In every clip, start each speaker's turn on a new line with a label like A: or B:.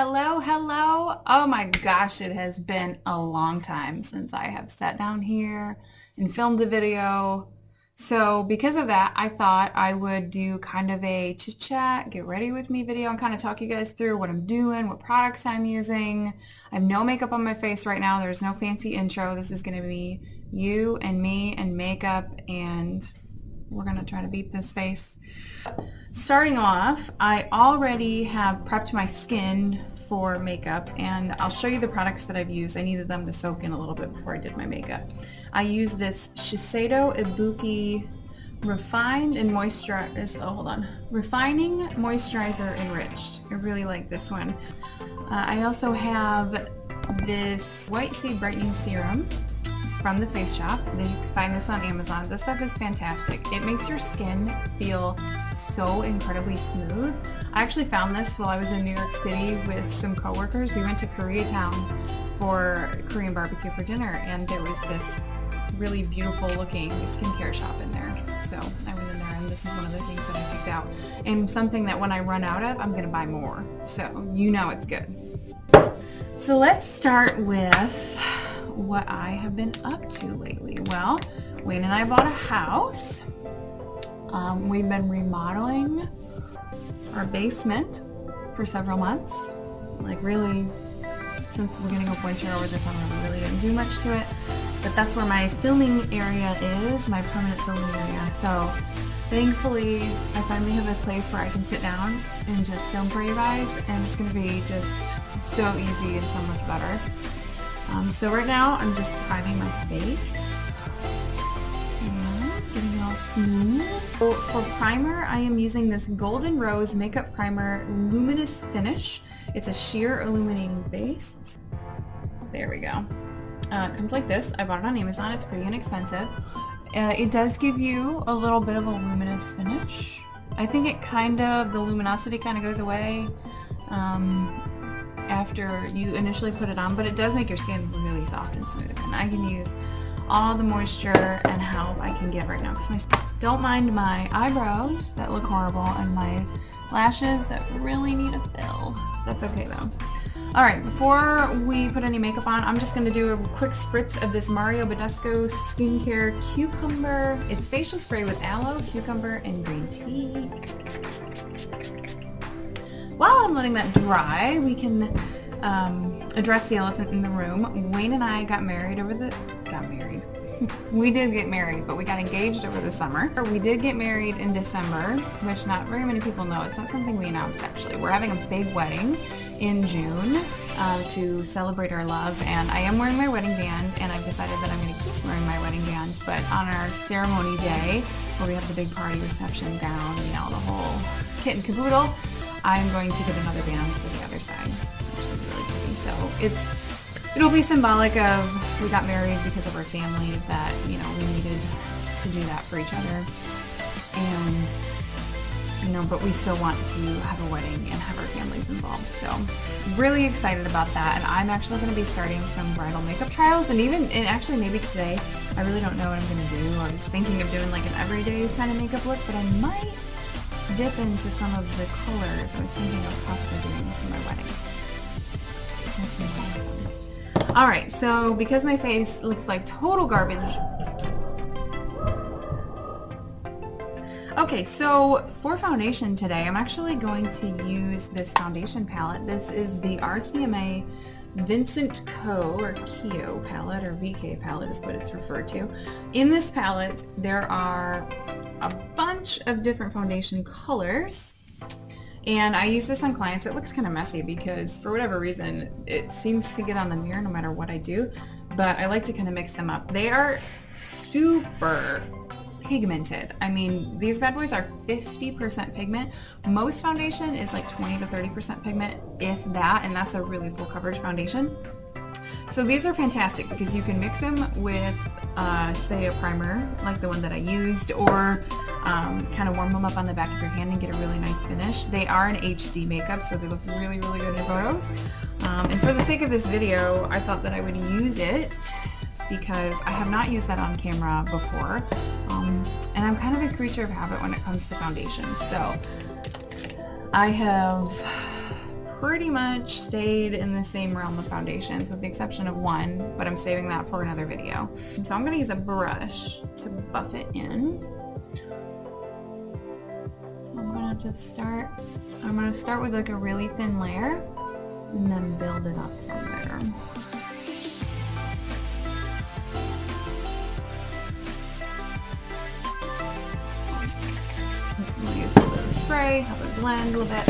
A: Hello, hello. Oh my gosh, it has been a long time since I have sat down here and filmed a video. So because of that, I thought I would do kind of a chit chat, get ready with me video and kind of talk you guys through what I'm doing, what products I'm using. I have no makeup on my face right now. There's no fancy intro. This is going to be you and me and makeup, and we're going to try to beat this face. Starting off, I already have prepped my skin for makeup, and I'll show you the products that I've used. I needed them to soak in a little bit before I did my makeup. I used this Shiseido Ibuki Refined and Refining Moisturizer Enriched. I really like this one. I also have this White Seed Brightening Serum from the Face Shop. You can find this on Amazon. This stuff is fantastic. It makes your skin feel so incredibly smooth. I actually found this while I was in New York City with some coworkers. We went to Koreatown for Korean barbecue for dinner, and there was this really beautiful looking skincare shop in there. So I went in there, and this is one of the things that I picked out, and something that when I run out of, I'm gonna buy more. So you know it's good. So let's start with what I have been up to lately. Well, Wayne and I bought a house. We've been remodeling our basement for several months. Like really, since the beginning of winter over the summer, we really didn't do much to it. But that's where my filming area is, my permanent filming area. So thankfully, I finally have a place where I can sit down and just film for you guys. And it's gonna be just so easy and so much better. So right now, I'm just priming my face and getting it all smooth. So for primer, I am using this Golden Rose Makeup Primer Luminous Finish. It's a sheer illuminating base. There we go. It comes like this. I bought it on Amazon. It's pretty inexpensive. It does give you a little bit of a luminous finish. I think the luminosity kind of goes away after you initially put it on, but it does make your skin really soft and smooth, and I can use all the moisture and help I can get right now because don't mind my eyebrows that look horrible and my lashes that really need a fill. That's okay though. Alright, before we put any makeup on, I'm just going to do a quick spritz of this Mario Badescu Skincare Cucumber. It's facial spray with aloe, cucumber, and green tea. While I'm letting that dry, we can address the elephant in the room. Wayne and I got married we did get married, but we got engaged over the summer. We did get married in December, which not very many people know. It's not something we announced actually. We're having a big wedding in June to celebrate our love, and I am wearing my wedding band, and I've decided that I'm going to keep wearing my wedding band, but on our ceremony day, where we have the big party reception gown, you know, the whole kit and caboodle, I'm going to get another band for the other side, which is really pretty. So it'll be symbolic of we got married because of our family, that, you know, we needed to do that for each other. And, you know, but we still want to have a wedding and have our families involved. So really excited about that. And I'm actually going to be starting some bridal makeup trials, and actually maybe today. I really don't know what I'm going to do. I was thinking of doing like an everyday kind of makeup look, but I might dip into some of the colors I was thinking of possibly doing for my wedding. Alright, so because my face looks like total garbage. Okay, so for foundation today, I'm actually going to use this foundation palette. This is the RCMA Vincent Co. or Keo palette, or VK palette is what it's referred to. In this palette, there are a bunch of different foundation colors, and I use this on clients. It looks kind of messy because for whatever reason it seems to get on the mirror no matter what I do, but I like to kind of mix them up. They are super pigmented. I mean, these bad boys are 50% pigment. Most foundation is like 20 to 30% pigment, if that, and that's a really full coverage foundation. So these are fantastic because you can mix them with, say, a primer like the one that I used, or kind of warm them up on the back of your hand and get a really nice finish. They are an HD makeup, so they look really, really good in photos. And for the sake of this video, I thought that I would use it because I have not used that on camera before. And I'm kind of a creature of habit when it comes to foundation. So I have pretty much stayed in the same realm of foundations with the exception of one, but I'm saving that for another video. So I'm going to use a brush to buff it in. So I'm going to just start with like a really thin layer and then build it up from there. We'll use a little bit of spray, have it blend a little bit.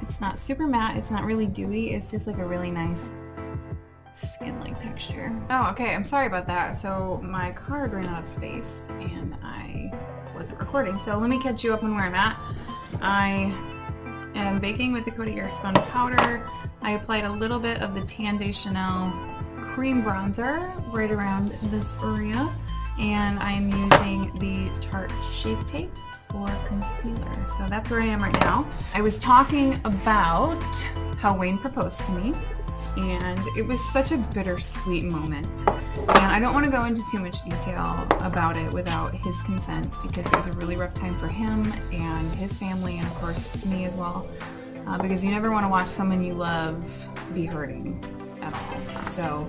A: It's not super matte, it's not really dewy, it's just like a really nice skin-like texture. Oh, okay, I'm sorry about that. So my card ran out of space and I wasn't recording. So let me catch you up on where I'm at. I am baking with the Coty Airspun powder. I applied a little bit of the Tan de Chanel cream bronzer right around this area. And I'm using the Tarte Shape Tape for concealer. So that's where I am right now. I was talking about how Wayne proposed to me, and it was such a bittersweet moment. And I don't want to go into too much detail about it without his consent because it was a really rough time for him and his family and of course me as well, because you never want to watch someone you love be hurting at all. So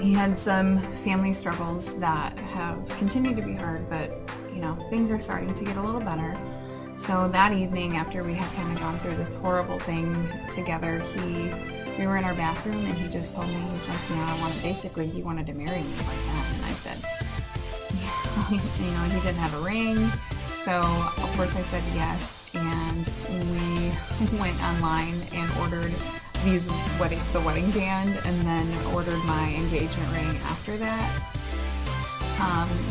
A: he had some family struggles that have continued to be hard, but you know, things are starting to get a little better. So that evening, after we had kind of gone through this horrible thing together, we were in our bathroom and he just told me, he's like, you know, basically he wanted to marry me like that. And I said, you know, he didn't have a ring. So of course I said yes. And we went online and ordered the wedding band and then ordered my engagement ring after that.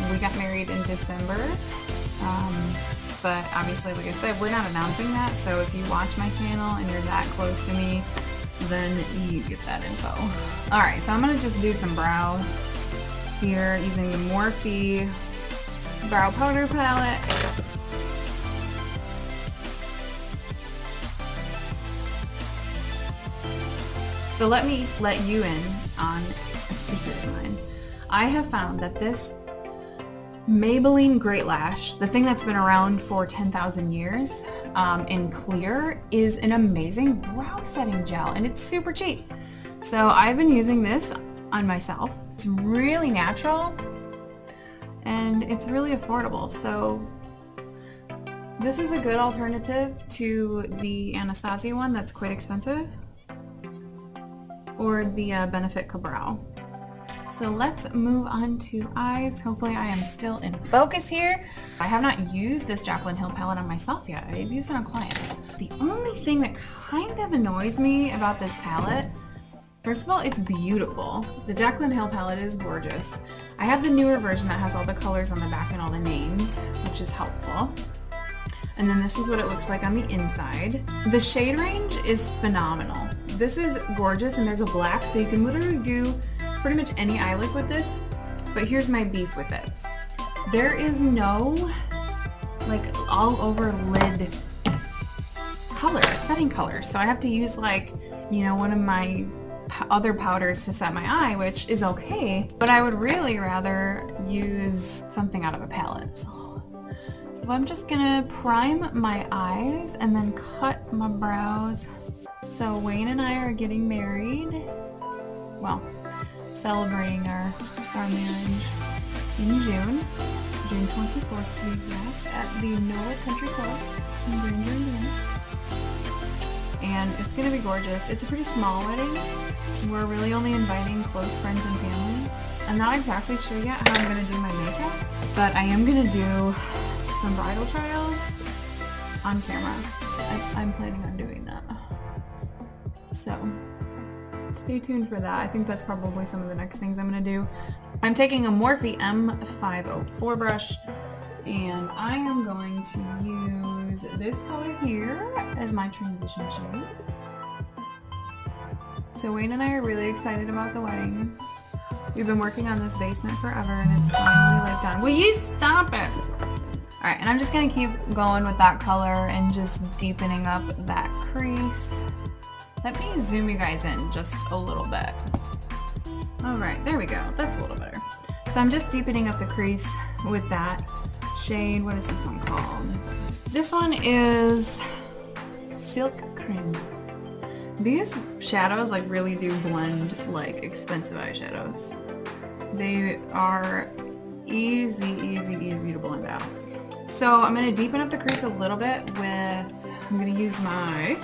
A: We got married in December, but obviously, like I said, we're not announcing that, so if you watch my channel and you're that close to me, then you get that info. Alright, so I'm going to just do some brows here using the Morphe brow powder palette. So let me let you in on a secret of mine. I have found that this Maybelline Great Lash, the thing that's been around for 10,000 years, in clear, is an amazing brow setting gel, and it's super cheap. So I've been using this on myself. It's really natural, and it's really affordable. So this is a good alternative to the Anastasia one that's quite expensive, or the Benefit Cabral. So let's move on to eyes. Hopefully I am still in focus here. I have not used this Jaclyn Hill palette on myself yet. I've used it on clients. The only thing that kind of annoys me about this palette, first of all, it's beautiful. The Jaclyn Hill palette is gorgeous. I have the newer version that has all the colors on the back and all the names, which is helpful. And then this is what it looks like on the inside. The shade range is phenomenal. This is gorgeous, and there's a black, so you can literally do pretty much any eye look with this, but here's my beef with it. There is no like all over lid color, setting color, so I have to use like, you know, one of my other powders to set my eye, which is okay, but I would really rather use something out of a palette. So I'm just gonna prime my eyes and then cut my brows. So Wayne and I are getting married, well, celebrating our marriage in June 24th to be exact, at the NOLA Country Club in Granger, Indiana. And it's going to be gorgeous. It's a pretty small wedding. We're really only inviting close friends and family. I'm not exactly sure yet how I'm going to do my makeup, but I am going to do some bridal trials on camera. I'm planning on doing that. So stay tuned for that. I think that's probably some of the next things I'm going to do. I'm taking a Morphe M504 brush, and I am going to use this color here as my transition shade. So Wayne and I are really excited about the wedding. We've been working on this basement forever, and it's finally like done. Will you stop it? Alright, and I'm just going to keep going with that color and just deepening up that crease. Let me zoom you guys in just a little bit. All right, there we go. That's a little better. So I'm just deepening up the crease with that shade. What is this one called? This one is Silk Cream. These shadows like really do blend like expensive eyeshadows. They are easy to blend out. So I'm gonna deepen up the crease a little bit with, I'm gonna use my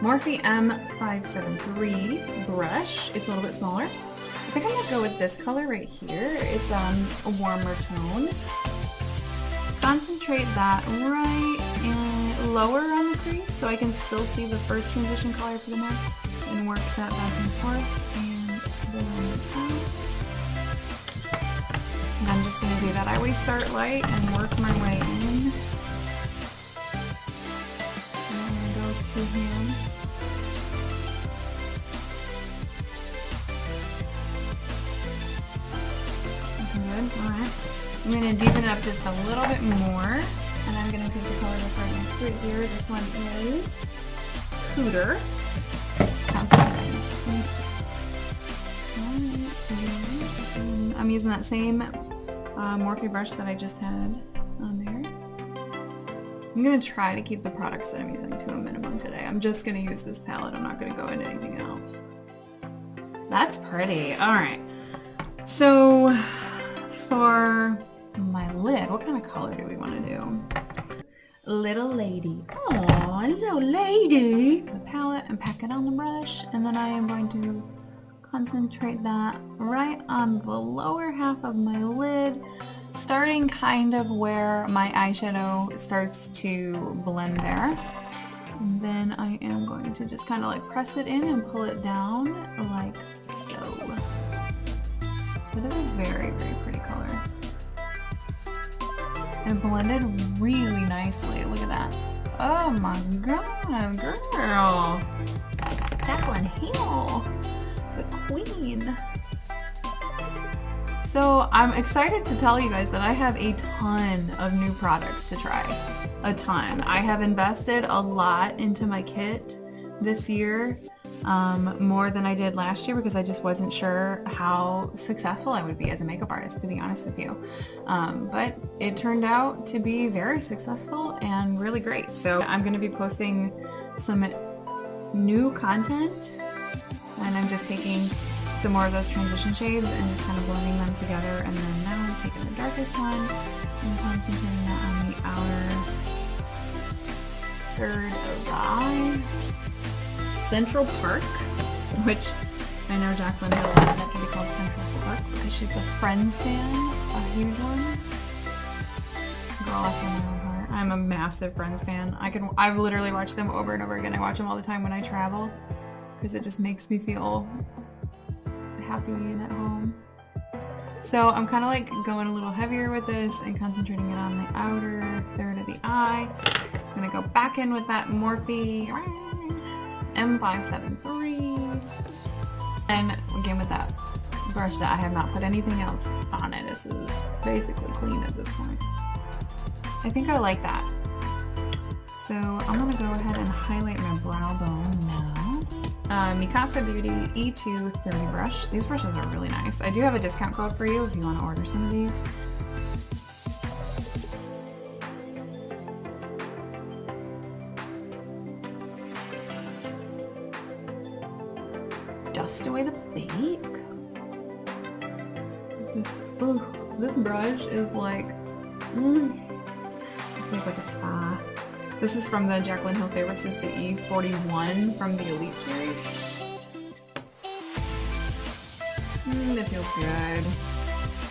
A: Morphe M573 brush. It's a little bit smaller. I think I'm gonna go with this color right here. It's a warmer tone. Concentrate that right and lower on the crease so I can still see the first transition color for the neck, and work that back and forth and blend it out. And I'm just gonna do that. I always start light and work my way in. And I'm gonna go to him. Good, alright. I'm going to deepen it up just a little bit more, and I'm going to take the color that's right next to it here. This one is Cooter. I'm using that same Morphe brush that I just had on there. I'm going to try to keep the products that I'm using to a minimum today. I'm just going to use this palette. I'm not going to go into anything else. That's pretty. Alright. So for my lid, what kind of color do we want to do? Little lady. Oh, little lady. The palette and pack it on the brush, and then I am going to concentrate that right on the lower half of my lid, starting kind of where my eyeshadow starts to blend there. And then I am going to just kind of like press it in and pull it down like so. It is a very pretty color. And blended really nicely. Look at that. Oh my god, girl. Jaclyn Hill, the queen. So I'm excited to tell you guys that I have a ton of new products to try. A ton. I have invested a lot into my kit this year. More than I did last year, because I just wasn't sure how successful I would be as a makeup artist, to be honest with you. But it turned out to be very successful and really great. So I'm going to be posting some new content, and I'm just taking some more of those transition shades and just kind of blending them together. And then now I'm taking the darkest one and concentrating that on the outer third of the eye. Central Park, which I know Jaclyn Hill wanted that to be called Central Park because she's a Friends fan, a huge one. Girl after my own heart. I'm a massive Friends fan. I've literally watched them over and over again. I watch them all the time when I travel because it just makes me feel happy and at home. So I'm kind of like going a little heavier with this and concentrating it on the outer third of the eye. I'm gonna go back in with that Morphe M573, and again with that brush that I have not put anything else on it. This is basically clean at this point. I think I like that. So I'm gonna go ahead and highlight my brow bone now. Mikasa Beauty E2 30 brush. These brushes are really nice. I do have a discount code for you if you want to order some of these. Dust away the bake. This brush is like, it feels like a spa. This is from the Jaclyn Hill favorites. This is the E41 from the Elite series. It feels good.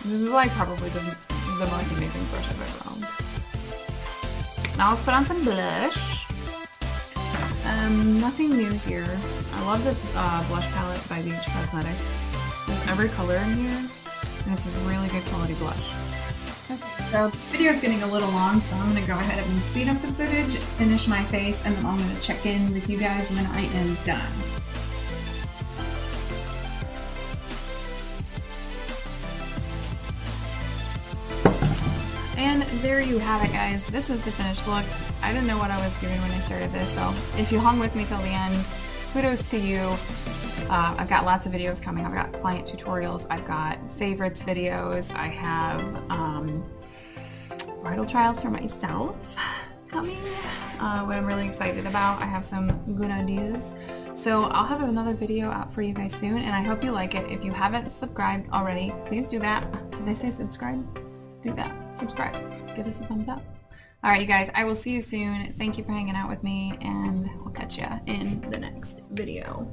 A: This is like probably the most amazing brush I've ever owned. Now let's put on some blush. Nothing new here. I love this blush palette by Beach Cosmetics. There's every color in here, and it's a really good quality blush. Okay, so this video is getting a little long, so I'm going to go ahead and speed up the footage, finish my face, and then I'm going to check in with you guys when I am done. And there you have it, guys. This is the finished look. I didn't know what I was doing when I started this, so if you hung with me till the end, kudos to you. I've got lots of videos coming. I've got client tutorials. I've got favorites videos. I have bridal trials for myself coming, what I'm really excited about. I have some good ideas. So I'll have another video out for you guys soon, and I hope you like it. If you haven't subscribed already, please do that. Did I say subscribe? Do that. Subscribe. Give us a thumbs up. All right, you guys, I will see you soon. Thank you for hanging out with me, and I'll catch you in the next video.